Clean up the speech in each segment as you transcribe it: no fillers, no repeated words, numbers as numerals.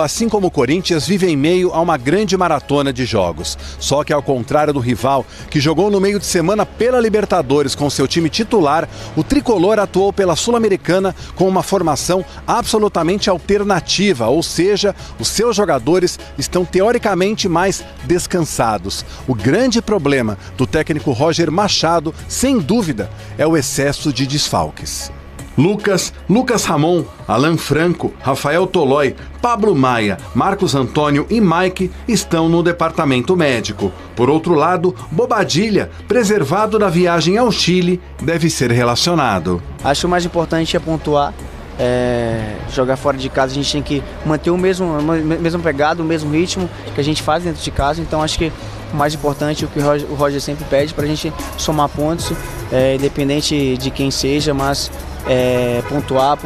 Assim como o Corinthians, vive em meio a uma grande maratona de jogos. Só que ao contrário do rival, que jogou no meio de semana pela Libertadores com seu time titular, o tricolor atuou pela Sul-Americana com uma formação absolutamente alternativa, ou seja, os seus jogadores estão teoricamente mais descansados. O grande problema do técnico Roger Machado, sem dúvida, é o excesso de desfalques. Lucas Ramon, Alan Franco, Rafael Tolói, Pablo Maia, Marcos Antônio e Mike estão no departamento médico. Por outro lado, Bobadilha, preservado da viagem ao Chile, deve ser relacionado. Acho que o mais importante é pontuar. Jogar fora de casa, a gente tem que manter o mesmo pegado, o mesmo ritmo que a gente faz dentro de casa. Então acho que o mais importante, o que o Roger sempre pede, para a gente somar pontos, independente de quem seja, mas pontuar.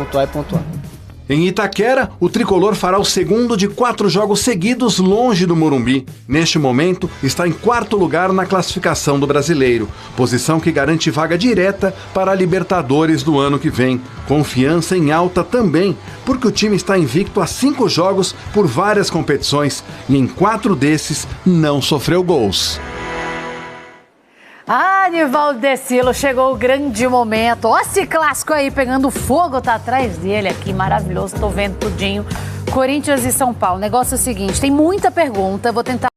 Em Itaquera, o tricolor fará o segundo de 4 jogos seguidos longe do Morumbi. Neste momento, está em 4º lugar na classificação do Brasileiro, posição que garante vaga direta para a Libertadores do ano que vem. Confiança em alta também, porque o time está invicto a 5 jogos por várias competições e em 4 desses não sofreu gols. Nivaldo Decilo, chegou o grande momento. Ó, esse clássico aí pegando fogo, tá atrás dele aqui, maravilhoso, tô vendo tudinho. Corinthians e São Paulo. O negócio é o seguinte, tem muita pergunta, vou tentar.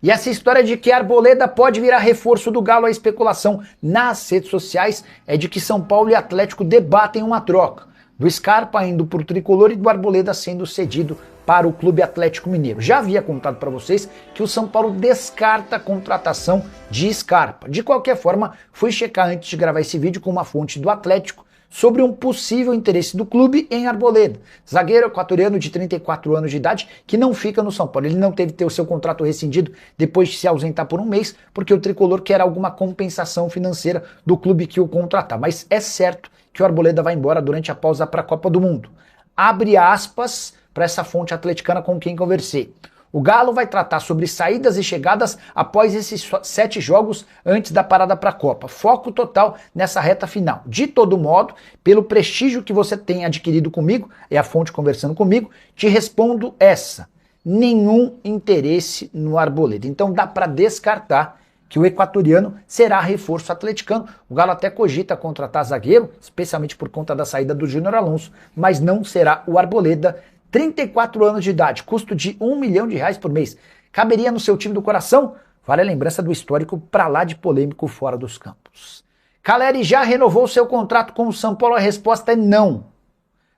E essa história de que Arboleda pode virar reforço do Galo, a especulação nas redes sociais é de que São Paulo e Atlético debatem uma troca. Do Scarpa indo para o Tricolor e do Arboleda sendo cedido para o Clube Atlético Mineiro. Já havia contado para vocês que o São Paulo descarta a contratação de Scarpa. De qualquer forma, fui checar antes de gravar esse vídeo com uma fonte do Atlético sobre um possível interesse do clube em Arboleda, zagueiro equatoriano de 34 anos de idade que não fica no São Paulo. Ele não teve que ter o seu contrato rescindido depois de se ausentar por um mês, porque o Tricolor quer alguma compensação financeira do clube que o contratar. Mas é certo que o Arboleda vai embora durante a pausa para a Copa do Mundo. Abre aspas para essa fonte atleticana com quem conversei. O Galo vai tratar sobre saídas e chegadas após esses 7 jogos antes da parada para a Copa. Foco total nessa reta final. De todo modo, pelo prestígio que você tem adquirido comigo, é a fonte conversando comigo, te respondo essa. Nenhum interesse no Arboleda. Então dá para descartar que o equatoriano será reforço atleticano. O Galo até cogita contratar zagueiro, especialmente por conta da saída do Júnior Alonso, mas não será o Arboleda. 34 anos de idade, custo de R$1 milhão por mês. Caberia no seu time do coração? Vale a lembrança do histórico pra lá de polêmico fora dos campos. Caleri já renovou seu contrato com o São Paulo? A resposta é não.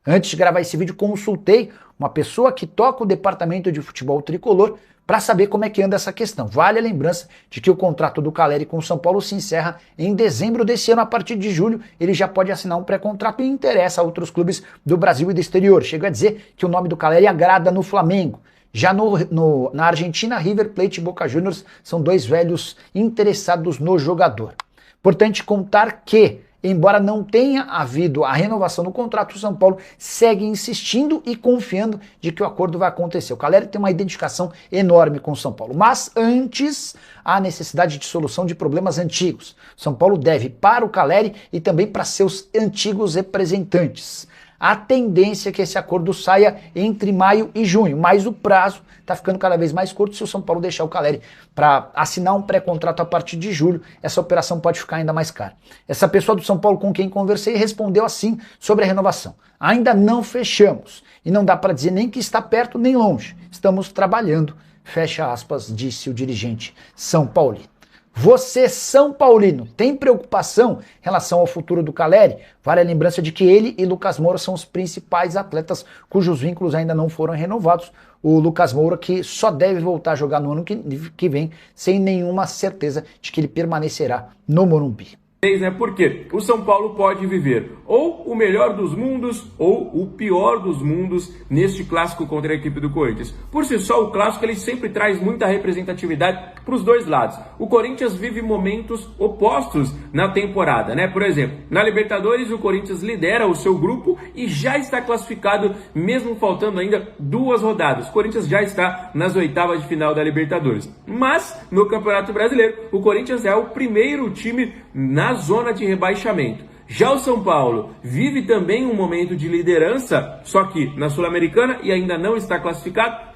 Antes de gravar esse vídeo, consultei uma pessoa que toca o departamento de futebol tricolor para saber como é que anda essa questão. Vale a lembrança de que o contrato do Caleri com o São Paulo se encerra em dezembro desse ano. A partir de julho, ele já pode assinar um pré-contrato e interessa a outros clubes do Brasil e do exterior. Chega a dizer que o nome do Caleri agrada no Flamengo. Já na Argentina, River Plate e Boca Juniors são 2 velhos interessados no jogador. Importante contar que, embora não tenha havido a renovação do contrato, o São Paulo segue insistindo e confiando de que o acordo vai acontecer. O Caleri tem uma identificação enorme com o São Paulo, mas antes há necessidade de solução de problemas antigos. São Paulo deve para o Caleri e também para seus antigos representantes. A tendência é que esse acordo saia entre maio e junho, mas o prazo está ficando cada vez mais curto. Se o São Paulo deixar o Caleri para assinar um pré-contrato a partir de julho, essa operação pode ficar ainda mais cara. Essa pessoa do São Paulo com quem conversei respondeu assim sobre a renovação. Ainda não fechamos e não dá para dizer nem que está perto nem longe. Estamos trabalhando, fecha aspas, disse o dirigente São Paulino. Você, São Paulino, tem preocupação em relação ao futuro do Caleri? Vale a lembrança de que ele e Lucas Moura são os principais atletas cujos vínculos ainda não foram renovados. O Lucas Moura que só deve voltar a jogar no ano que vem, sem nenhuma certeza de que ele permanecerá no Morumbi. Porque o São Paulo pode viver ou o melhor dos mundos ou o pior dos mundos neste clássico contra a equipe do Corinthians. Por si só, o clássico ele sempre traz muita representatividade para os dois lados. O Corinthians vive momentos opostos na temporada, né? Por exemplo, na Libertadores o Corinthians lidera o seu grupo e já está classificado, mesmo faltando ainda 2 rodadas. O Corinthians já está nas 8ª de final da Libertadores. Mas no Campeonato Brasileiro, o Corinthians é o primeiro time na na zona de rebaixamento. Já o São Paulo vive também um momento de liderança, só que na Sul-Americana e ainda não está classificado,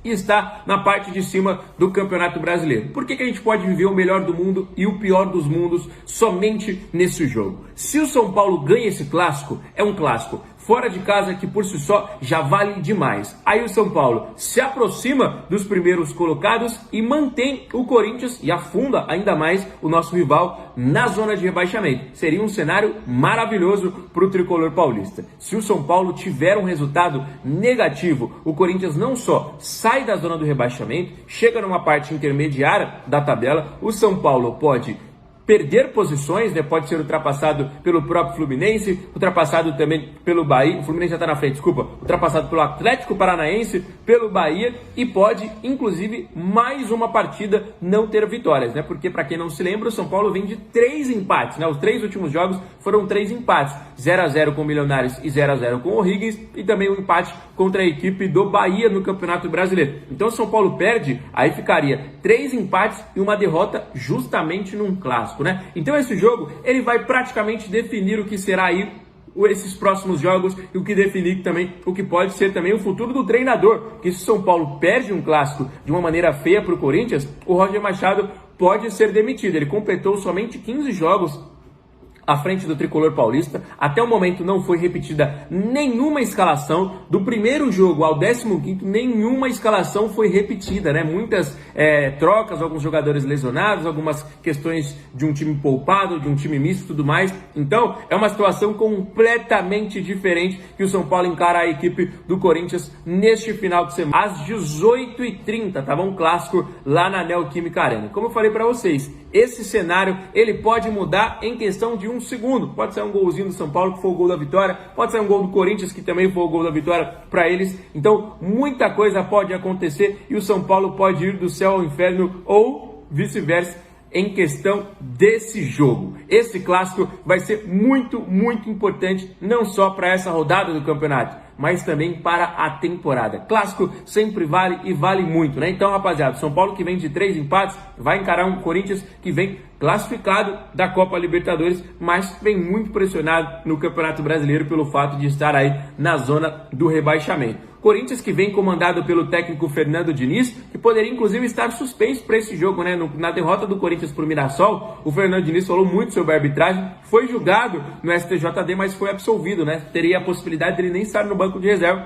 e está na parte de cima do Campeonato Brasileiro. Por que a gente pode viver o melhor do mundo e o pior dos mundos somente nesse jogo? Se o São Paulo ganha esse clássico, é um clássico fora de casa que por si só já vale demais. Aí o São Paulo se aproxima dos primeiros colocados e mantém o Corinthians e afunda ainda mais o nosso rival na zona de rebaixamento. Seria um cenário maravilhoso para o tricolor paulista. Se o São Paulo tiver um resultado negativo, o Corinthians não só sai da zona do rebaixamento, chega numa parte intermediária da tabela, o São Paulo pode perder posições, né? Pode ser ultrapassado pelo próprio Fluminense, ultrapassado também pelo Bahia, o Fluminense já está na frente, desculpa, ultrapassado pelo Atlético Paranaense, pelo Bahia, e pode, inclusive, mais uma partida não ter vitórias, né? Porque, para quem não se lembra, o São Paulo vem de 3 empates, né? Os 3 últimos jogos foram 3 empates, 0-0 com o Milionários e 0-0 com o O'Higgins, e também um empate contra a equipe do Bahia no Campeonato Brasileiro. Então, o São Paulo perde, aí ficaria 3 empates e uma derrota justamente num clássico, né? Então esse jogo, ele vai praticamente definir o que será aí esses próximos jogos e o que definir também o que pode ser também o futuro do treinador, que se o São Paulo perde um clássico de uma maneira feia para o Corinthians, o Roger Machado pode ser demitido. Ele completou somente 15 jogos à frente do tricolor paulista. Até o momento não foi repetida nenhuma escalação. Do primeiro jogo ao 15º, nenhuma escalação foi repetida, né? Muitas trocas, alguns jogadores lesionados, algumas questões de um time poupado, de um time misto e tudo mais. Então, é uma situação completamente diferente que o São Paulo encara a equipe do Corinthians neste final de semana. Às 18h30, tá bom? Um clássico lá na Neoquímica Arena. Como eu falei para vocês, esse cenário, ele pode mudar em questão de um segundo. Pode ser um golzinho do São Paulo, que foi o gol da vitória. Pode ser um gol do Corinthians, que também foi o gol da vitória para eles. Então, muita coisa pode acontecer e o São Paulo pode ir do céu ao inferno ou vice-versa em questão desse jogo. Esse clássico vai ser muito, muito importante, não só para essa rodada do campeonato, mas também para a temporada. Clássico sempre vale e vale muito, né? Então, rapaziada, o São Paulo, que vem de 3 empates, vai encarar um Corinthians que vem classificado da Copa Libertadores, mas vem muito pressionado no Campeonato Brasileiro pelo fato de estar aí na zona do rebaixamento. Corinthians que vem comandado pelo técnico Fernando Diniz, que poderia inclusive estar suspenso para esse jogo, né? Na derrota do Corinthians para o Mirassol, o Fernando Diniz falou muito sobre a arbitragem, foi julgado no STJD, mas foi absolvido, né? Teria a possibilidade de ele nem estar no banco de reserva,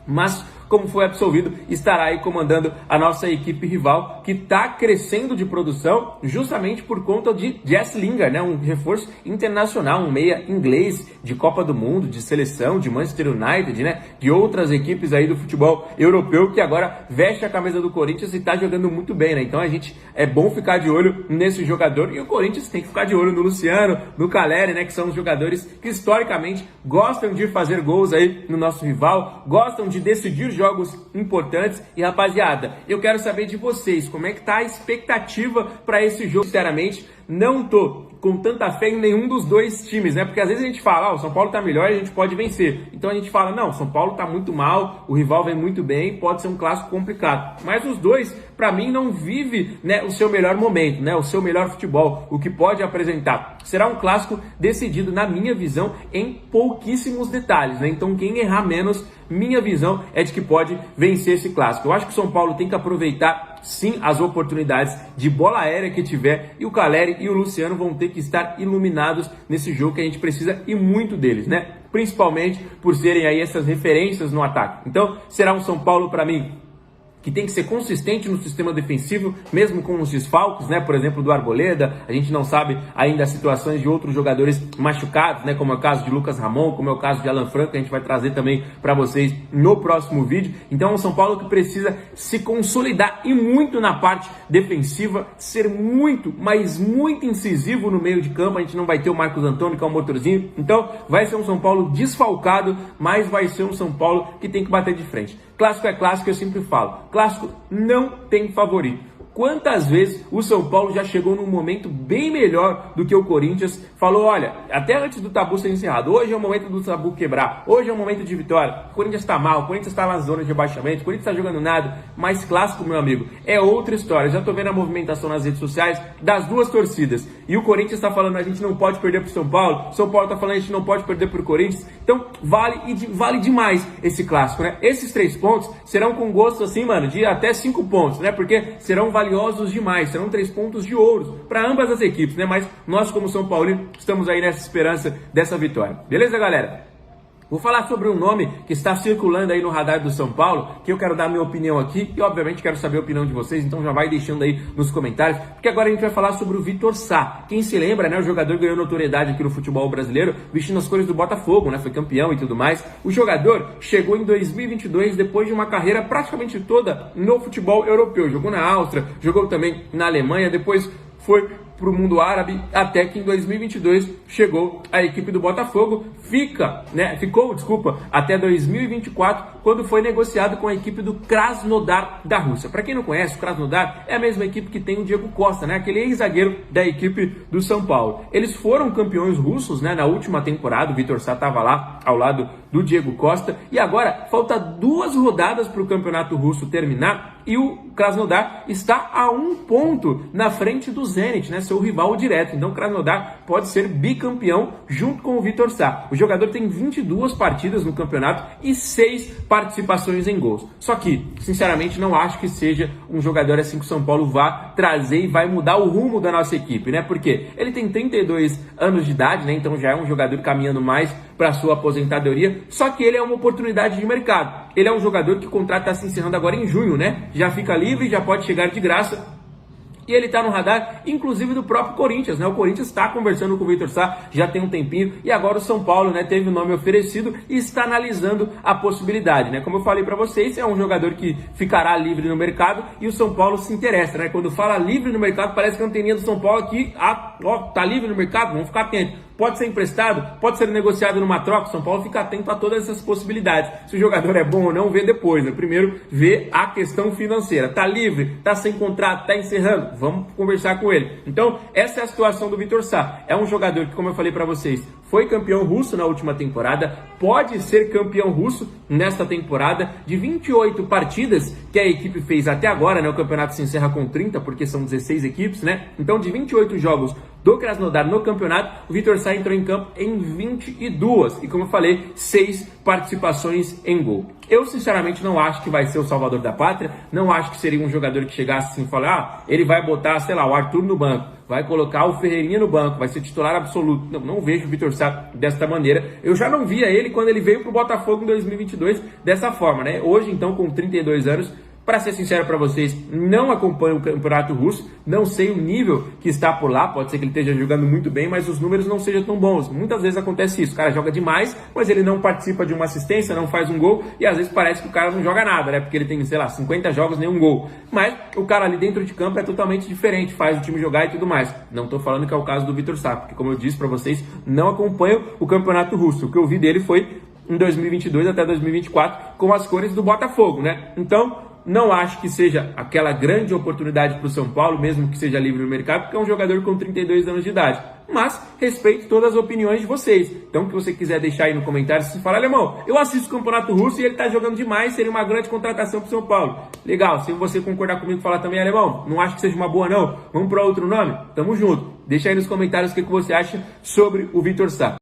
mas como foi absolvido, estará aí comandando a nossa equipe rival, que está crescendo de produção justamente por conta de Jesse Lingard, né? Um reforço internacional, um meia inglês de Copa do Mundo, de seleção, de Manchester United, né? De outras equipes aí do futebol europeu, que agora veste a camisa do Corinthians e está jogando muito bem, né? Então é bom ficar de olho nesse jogador, e o Corinthians tem que ficar de olho no Luciano, no Caleri, né? Que são os jogadores que historicamente gostam de fazer gols aí no nosso rival, gostam de decidir jogos importantes. E rapaziada, eu quero saber de vocês, como é que tá a expectativa para esse jogo? Sinceramente, não tô com tanta fé em nenhum dos dois times, né? Porque às vezes a gente fala, o São Paulo tá melhor e a gente pode vencer. Então a gente fala, não, o São Paulo tá muito mal, o rival vem muito bem, pode ser um clássico complicado. Mas os dois, para mim, não vive, né, o seu melhor momento, né? O seu melhor futebol, o que pode apresentar. Será um clássico decidido, na minha visão, em pouquíssimos detalhes, né? Então quem errar menos, minha visão é de que pode vencer esse clássico. Eu acho que o São Paulo tem que aproveitar, sim, as oportunidades de bola aérea que tiver, e o Caleri e o Luciano vão ter que estar iluminados nesse jogo, que a gente precisa e muito deles, né? Principalmente por serem aí essas referências no ataque. Então, será um São Paulo, para mim, que tem que ser consistente no sistema defensivo, mesmo com os desfalques, né? Por exemplo, do Arboleda. A gente não sabe ainda as situações de outros jogadores machucados, né? Como é o caso de Lucas Ramon, como é o caso de Alan Franco, que a gente vai trazer também para vocês no próximo vídeo. Então é um São Paulo que precisa se consolidar e muito na parte defensiva, ser muito, mas muito incisivo no meio de campo. A gente não vai ter o Marcos Antônio, que é um motorzinho. Então vai ser um São Paulo desfalcado, mas vai ser um São Paulo que tem que bater de frente. Clássico é clássico, eu sempre falo. Clássico não tem favorito. quantas vezes o São Paulo já chegou num momento bem melhor do que o Corinthians, falou, olha, até antes do tabu ser encerrado, hoje é o momento do tabu quebrar, hoje é o momento de vitória, o Corinthians tá mal, o Corinthians tá na zona de rebaixamento, o Corinthians tá jogando nada, mas clássico, meu amigo, é outra história. Já tô vendo a movimentação nas redes sociais das duas torcidas, e o Corinthians tá falando, a gente não pode perder pro São Paulo, o São Paulo tá falando, a gente não pode perder pro Corinthians, então vale demais esse clássico, né? Esses 3 pontos serão com gosto assim, mano, de até 5 pontos, né? Porque serão valiosos demais, serão 3 pontos de ouro para ambas as equipes, né? Mas nós, como São Paulino, estamos aí nessa esperança dessa vitória. Beleza, galera? Vou falar sobre um nome que está circulando aí no radar do São Paulo, que eu quero dar minha opinião aqui e obviamente quero saber a opinião de vocês, então já vai deixando aí nos comentários, porque agora a gente vai falar sobre o Vitor Sá. Quem se lembra, né, o jogador ganhou notoriedade aqui no futebol brasileiro, vestindo as cores do Botafogo, né, foi campeão e tudo mais. O jogador chegou em 2022 depois de uma carreira praticamente toda no futebol europeu, jogou na Áustria, jogou também na Alemanha, depois foi para o mundo árabe, até que em 2022 chegou a equipe do Botafogo, ficou até 2024, quando foi negociado com a equipe do Krasnodar da Rússia. Para quem não conhece, o Krasnodar é a mesma equipe que tem o Diego Costa, né, aquele ex-zagueiro da equipe do São Paulo. Eles foram campeões russos, né, na última temporada, o Vitor Sá estava lá ao lado do Diego Costa, e agora falta 2 rodadas para o campeonato russo terminar, e o Krasnodar está a 1 ponto na frente do Zenit, né, seu rival direto. Então o Krasnodar pode ser bicampeão junto com o Vitor Sá. O jogador tem 22 partidas no campeonato e 6 participações em gols. Só que, sinceramente, não acho que seja um jogador assim que o São Paulo vá trazer e vai mudar o rumo da nossa equipe, né? Porque ele tem 32 anos de idade, né? Então já é um jogador caminhando mais para sua aposentadoria, só que ele é uma oportunidade de mercado. Ele é um jogador que o contrato está se encerrando agora em junho, né? Já fica livre, já pode chegar de graça. E ele está no radar, inclusive, do próprio Corinthians, né? O Corinthians está conversando com o Vitor Sá já tem um tempinho, e agora o São Paulo, né, teve o nome oferecido e está analisando a possibilidade, né? Como eu falei para vocês, é um jogador que ficará livre no mercado e o São Paulo se interessa, né? Quando fala livre no mercado, parece que a anteninha do São Paulo aqui, tá livre no mercado, vamos ficar atentos. Pode ser emprestado, pode ser negociado numa troca. O São Paulo fica atento a todas essas possibilidades. Se o jogador é bom ou não, vê depois, né? Primeiro, vê a questão financeira. Tá livre? Tá sem contrato? Tá encerrando? Vamos conversar com ele. Então, essa é a situação do Vitor Sá. É um jogador que, como eu falei para vocês, foi campeão russo na última temporada, pode ser campeão russo nesta temporada. De 28 partidas que a equipe fez até agora, né? O campeonato se encerra com 30, porque são 16 equipes, né? Então, de 28 jogos do Krasnodar no campeonato, o Vitor Sá entrou em campo em 22 e, como eu falei, 6 participações em gol. Eu, sinceramente, não acho que vai ser o salvador da pátria, não acho que seria um jogador que chegasse assim e falar, ele vai botar, sei lá, o Arthur no banco, vai colocar o Ferreirinha no banco, vai ser titular absoluto. Não vejo o Vitor Sá desta maneira. Eu já não via ele quando ele veio pro Botafogo em 2022 dessa forma, né? Hoje, então, com 32 anos, para ser sincero para vocês, não acompanho o campeonato russo, não sei o nível que está por lá, pode ser que ele esteja jogando muito bem, mas os números não sejam tão bons. Muitas vezes acontece isso, o cara joga demais, mas ele não participa de uma assistência, não faz um gol, e às vezes parece que o cara não joga nada, né? Porque ele tem, sei lá, 50 jogos, nenhum gol. Mas o cara ali dentro de campo é totalmente diferente, faz o time jogar e tudo mais. Não tô falando que é o caso do Vitor Sá, porque, como eu disse para vocês, não acompanho o campeonato russo. O que eu vi dele foi em 2022 até 2024 com as cores do Botafogo, né? Então, não acho que seja aquela grande oportunidade para o São Paulo, mesmo que seja livre no mercado, porque é um jogador com 32 anos de idade. Mas respeito todas as opiniões de vocês. Então, o que você quiser deixar aí no comentário, se falar, alemão, eu assisto o Campeonato Russo e ele tá jogando demais, seria uma grande contratação para o São Paulo. Legal, se você concordar comigo, falar também, alemão, não acho que seja uma boa não, vamos para outro nome? Tamo junto. Deixa aí nos comentários o que você acha sobre o Vitor Sá.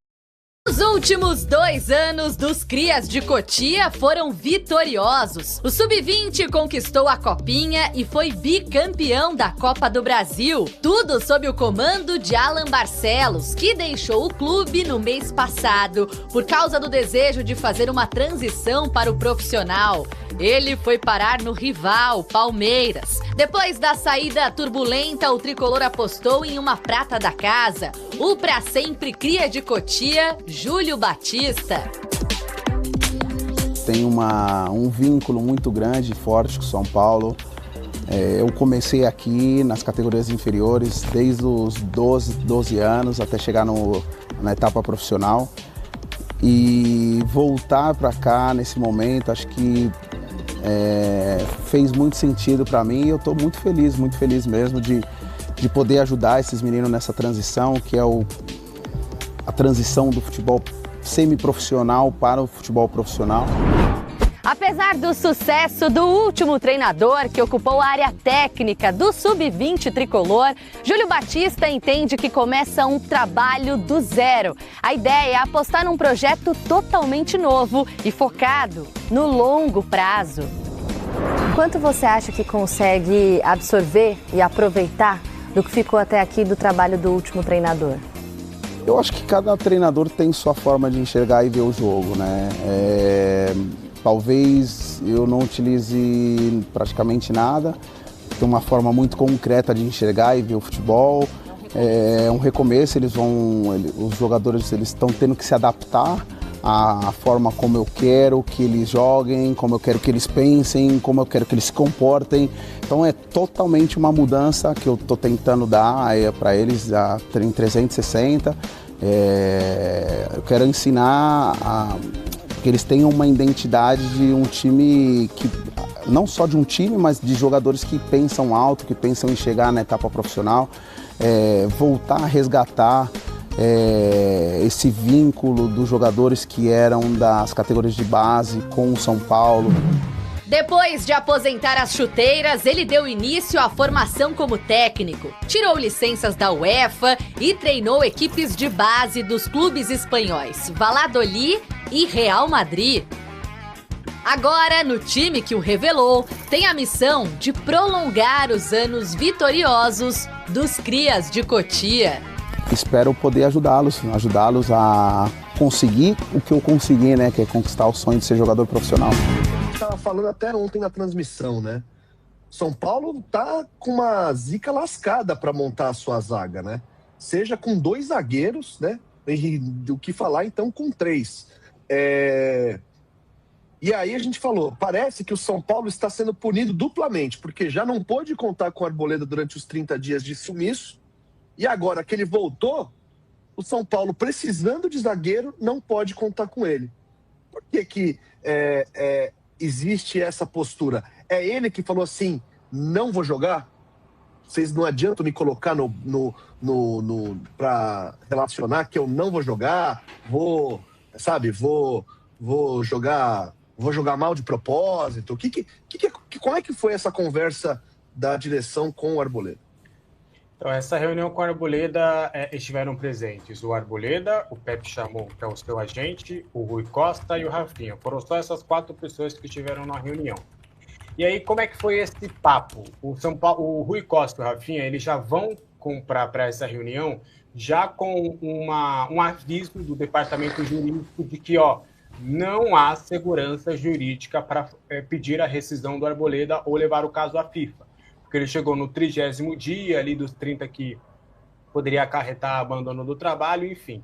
Os últimos 2 anos dos Crias de Cotia foram vitoriosos. O Sub-20 conquistou a Copinha e foi bicampeão da Copa do Brasil. Tudo sob o comando de Alan Barcelos, que deixou o clube no mês passado por causa do desejo de fazer uma transição para o profissional. Ele foi parar no rival, Palmeiras. Depois da saída turbulenta, o tricolor apostou em uma prata da casa. O pra sempre Cria de Cotia, Júlio Batista. Tem um vínculo muito grande e forte com São Paulo. Eu comecei aqui nas categorias inferiores desde os 12 anos até chegar na etapa profissional. E voltar para cá nesse momento, acho que fez muito sentido para mim e eu estou muito feliz mesmo de poder ajudar esses meninos nessa transição, que é a transição do futebol semiprofissional para o futebol profissional. Apesar do sucesso do último treinador que ocupou a área técnica do Sub-20 tricolor, Júlio Batista entende que começa um trabalho do zero. A ideia é apostar num projeto totalmente novo e focado no longo prazo. Quanto você acha que consegue absorver e aproveitar do que ficou até aqui do trabalho do último treinador? Eu acho que cada treinador tem sua forma de enxergar e ver o jogo, né? Talvez eu não utilize praticamente nada, tem uma forma muito concreta de enxergar e ver o futebol. É um recomeço, os jogadores estão tendo que se adaptar à forma como eu quero que eles joguem, como eu quero que eles pensem, como eu quero que eles se comportem. Então é totalmente uma mudança que eu estou tentando dar para eles em 360. Eu quero ensinar que eles tenham uma identidade de um time, não só de um time, mas de jogadores que pensam alto, que pensam em chegar na etapa profissional, voltar a resgatar esse vínculo dos jogadores que eram das categorias de base com o São Paulo. Depois de aposentar as chuteiras, ele deu início à formação como técnico. Tirou licenças da UEFA e treinou equipes de base dos clubes espanhóis Valladolid e Real Madrid. Agora, no time que o revelou, tem a missão de prolongar os anos vitoriosos dos Crias de Cotia. Espero poder ajudá-los a conseguir o que eu consegui, né, que é conquistar o sonho de ser jogador profissional. Estava falando até ontem na transmissão, né? São Paulo tá com uma zica lascada para montar a sua zaga, né? Seja com 2 zagueiros, né? E do que falar então com 3. E aí a gente falou, parece que o São Paulo está sendo punido duplamente, porque já não pôde contar com o Arboleda durante os 30 dias de sumiço, e agora que ele voltou, o São Paulo, precisando de zagueiro, não pode contar com ele. Por que existe essa postura? É ele que falou assim, não vou jogar? Vocês não adiantam me colocar para relacionar que eu não vou jogar, vou jogar mal de propósito. Como é que foi essa conversa da direção com o Arboleda? Então, essa reunião com o Arboleda estiveram presentes o Arboleda, o Pepe Chamon, que é o seu agente, o Rui Costa e o Rafinha. Foram só essas 4 pessoas que estiveram na reunião. E aí, como é que foi esse papo? O Rui Costa e o Rafinha, eles já vão comprar para essa reunião já com um aviso do departamento jurídico de que, não há segurança jurídica para pedir a rescisão do Arboleda ou levar o caso à FIFA. Porque ele chegou no 30º dia, ali dos 30 que poderia acarretar abandono do trabalho, enfim.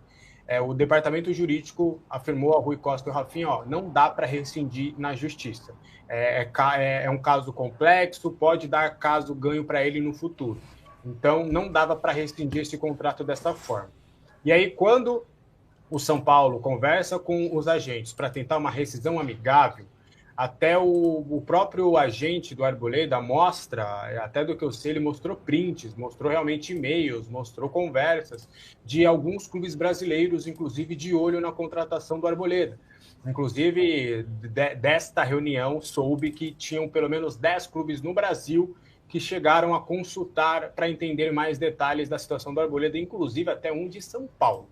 O departamento jurídico afirmou ao Rui Costa e ao Rafinha, não dá para rescindir na justiça. É um caso complexo, pode dar caso ganho para ele no futuro. Então, não dava para rescindir esse contrato dessa forma. E aí, quando o São Paulo conversa com os agentes para tentar uma rescisão amigável, até o próprio agente do Arboleda mostra, até do que eu sei, ele mostrou prints, mostrou realmente e-mails, mostrou conversas de alguns clubes brasileiros, inclusive de olho na contratação do Arboleda. Inclusive, desta reunião, soube que tinham pelo menos 10 clubes no Brasil que chegaram a consultar para entender mais detalhes da situação do Arboleda, inclusive até um de São Paulo.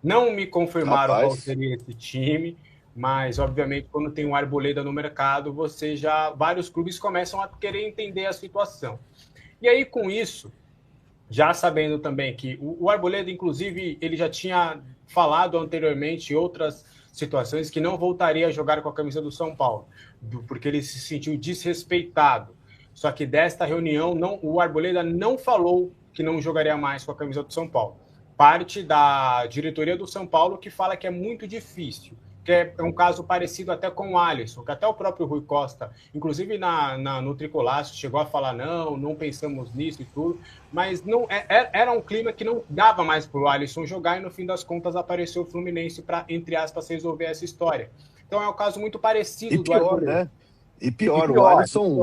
Não me confirmaram qual seria esse time, mas, obviamente, quando tem um Arboleda no mercado, vários clubes começam a querer entender a situação. E aí, com isso, já sabendo também que o Arboleda, inclusive, ele já tinha falado anteriormente em outras situações que não voltaria a jogar com a camisa do São Paulo, porque ele se sentiu desrespeitado. Só que desta reunião, o Arboleda não falou que não jogaria mais com a camisa do São Paulo. Parte da diretoria do São Paulo que fala que é muito difícil, que é um caso parecido até com o Alisson, que até o próprio Rui Costa, inclusive no Tricolaço, chegou a falar, não pensamos nisso e tudo, mas não era um clima que não dava mais para o Alisson jogar, e no fim das contas apareceu o Fluminense para, entre aspas, resolver essa história. Então é um caso muito parecido do Arboleda. Né? E pior, o Alisson...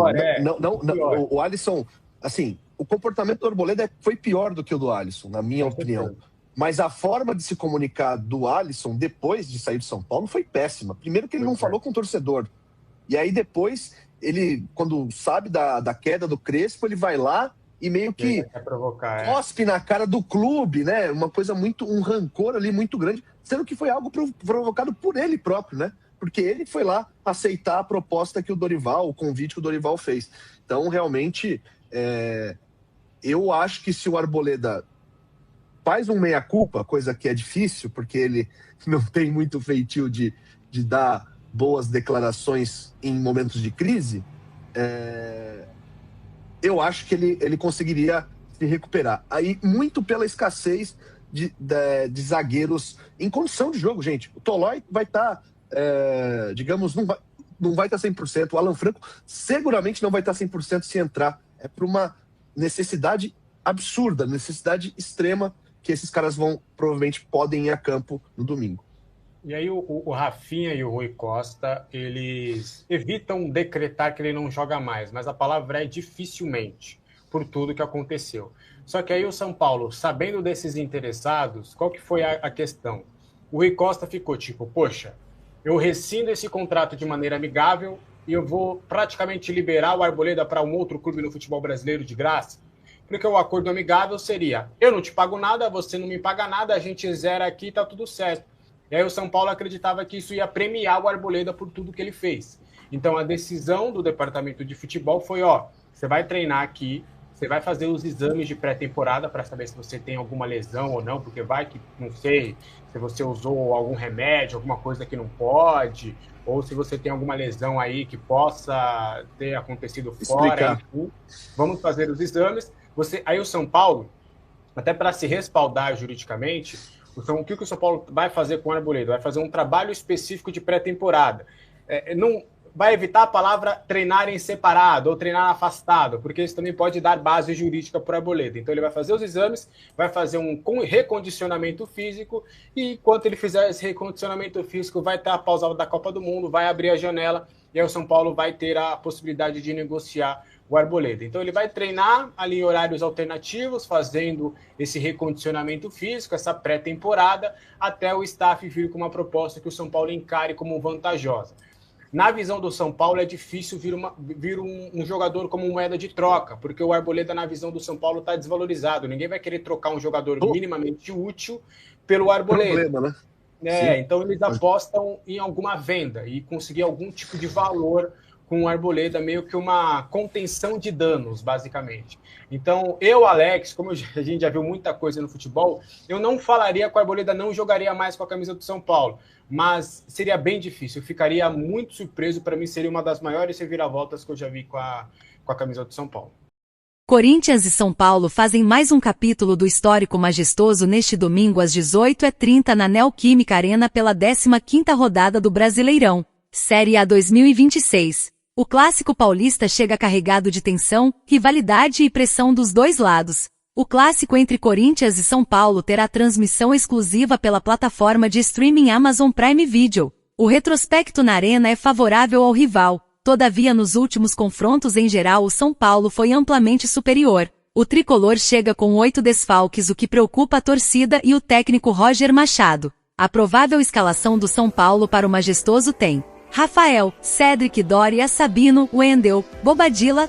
O Alisson, assim, o comportamento do Arboleda foi pior do que o do Alisson, na minha opinião. Mas a forma de se comunicar do Alisson depois de sair de São Paulo foi péssima. Primeiro que ele não falou com o torcedor. E aí depois, ele, quando sabe da queda do Crespo, ele vai lá e meio que cospe na cara do clube, né? Uma coisa um rancor ali muito grande, sendo que foi algo provocado por ele próprio, né? Porque ele foi lá aceitar a proposta que o convite que o Dorival fez. Então, realmente, eu acho que se o Arboleda faz um meia-culpa, coisa que é difícil, porque ele não tem muito feitio de dar boas declarações em momentos de crise, eu acho que ele conseguiria se recuperar. Aí, muito pela escassez de zagueiros em condição de jogo, gente. O Tolói vai estar, digamos, não vai estar 100%. O Alan Franco seguramente não vai estar 100% se entrar. É por uma necessidade absurda, necessidade extrema, que esses caras provavelmente podem ir a campo no domingo. E aí o Rafinha e o Rui Costa, eles evitam decretar que ele não joga mais, mas a palavra é dificilmente, por tudo que aconteceu. Só que aí o São Paulo, sabendo desses interessados, qual que foi a questão? O Rui Costa ficou tipo, poxa, eu rescindo esse contrato de maneira amigável e eu vou praticamente liberar o Arboleda para um outro clube no futebol brasileiro de graça? Porque o acordo amigável seria, eu não te pago nada, você não me paga nada, a gente zera aqui, tá tudo certo. E aí o São Paulo acreditava que isso ia premiar o Arboleda por tudo que ele fez. Então a decisão do departamento de futebol foi, você vai treinar aqui, você vai fazer os exames de pré-temporada para saber se você tem alguma lesão ou não, porque vai que, não sei, se você usou algum remédio, alguma coisa que não pode, ou se você tem alguma lesão aí que possa ter acontecido fora. Enfim, vamos fazer os exames. Aí o São Paulo, até para se respaldar juridicamente, o que o São Paulo vai fazer com o Arboleda? Vai fazer um trabalho específico de pré-temporada. Não vai evitar a palavra treinar em separado ou treinar afastado, porque isso também pode dar base jurídica para o Arboleda. Então ele vai fazer os exames, vai fazer um recondicionamento físico e enquanto ele fizer esse recondicionamento físico vai ter a pausa da Copa do Mundo, vai abrir a janela e aí o São Paulo vai ter a possibilidade de negociar o Arboleda. Então ele vai treinar ali em horários alternativos, fazendo esse recondicionamento físico, essa pré-temporada, até o staff vir com uma proposta que o São Paulo encare como vantajosa. Na visão do São Paulo é difícil vir um jogador como moeda de troca, porque o Arboleda na visão do São Paulo está desvalorizado. Ninguém vai querer trocar um jogador minimamente útil pelo Arboleda. Problema, né? Então eles apostam em alguma venda e conseguir algum tipo de valor com o Arboleda, meio que uma contenção de danos, basicamente. Então, Alex, como a gente já viu muita coisa no futebol, eu não falaria que o Arboleda não jogaria mais com a camisa do São Paulo, mas seria bem difícil, eu ficaria muito surpreso, para mim seria uma das maiores reviravoltas que eu já vi com a camisa do São Paulo. Corinthians e São Paulo fazem mais um capítulo do histórico majestoso neste domingo às 18h30 na Neoquímica Arena pela 15ª rodada do Brasileirão, Série A 2026. O clássico paulista chega carregado de tensão, rivalidade e pressão dos dois lados. O clássico entre Corinthians e São Paulo terá transmissão exclusiva pela plataforma de streaming Amazon Prime Video. O retrospecto na arena é favorável ao rival, todavia nos últimos confrontos em geral o São Paulo foi amplamente superior. O tricolor chega com 8 desfalques, o que preocupa a torcida e o técnico Roger Machado. A provável escalação do São Paulo para o majestoso tem Rafael, Cedric Doria, Sabino, Wendel, Bobadilla,